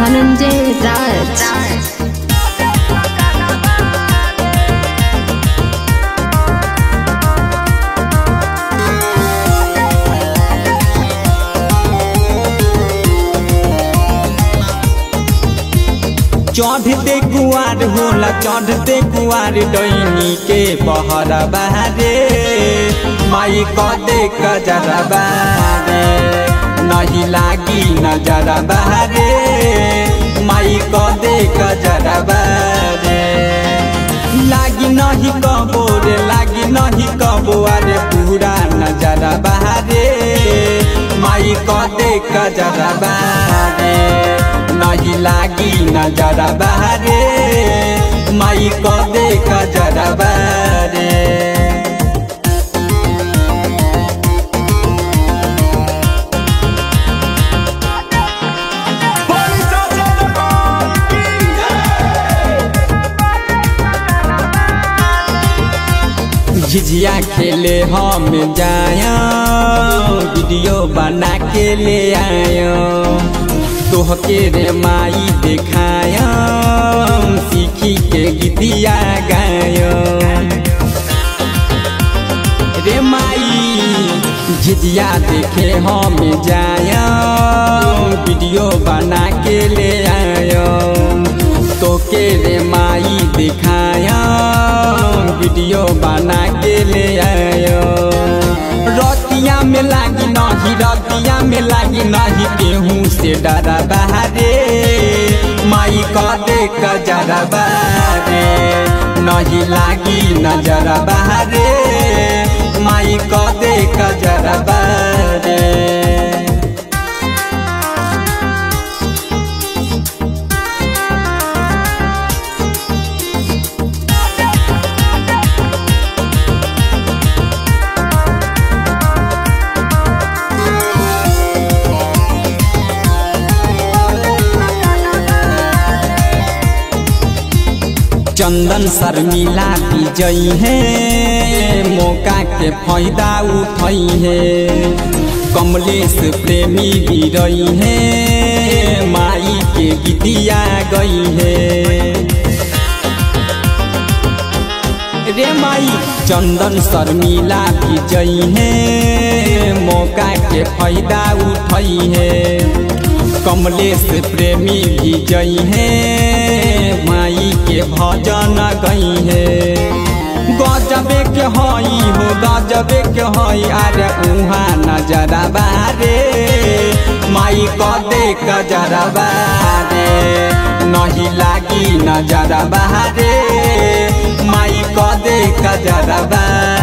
धनंजय राज। चढ़ते कुआर होला चढ़ते कुआर डैनी के बहरा बहारे माई कदे कजरा बहारे नहीं लागी नजरा बहारे माई कदे कजरा बहारे लागी नहीं कबो रे लागी नहीं कबो अरे पूरा नजरा बहारे माई कदे कजरा बहारे नहीं लागी नजरा बहारे माई कदे कजरा बहारे। झिझिया खेले हम जाया वीडियो बना के ले आया तोहके रे माई देखाया सीखी के गीतिया गाया रे माई झिझिया देखे हम जाया वीडियो बना के ले आया तोके रे माई दिखाया वीडियो बना के ले आया रतिया में लागी नहीं रतिया में लागी नहीं केहू से डरा बहारे माई कदे कजरा बहारे नहीं लागी नजरा बहारे माई कदे कजरा बहारे। चंदन शर्मिला विजयी है मौका के फायदा उठाई है कमलेश प्रेमी भी रही है माई के गीतिया गई है रे माई चंदन शर्मिला विजयी है मौका के फायदा उठाई है कमलेश प्रेमी भी जई है माई के भजन गई है गजबे के हई हो गजबे के हई अरे उहाँ नजरा बारे माई कदे कजरा बारे नहीं लागी नजरा बारे माई कदे कजरा बारे।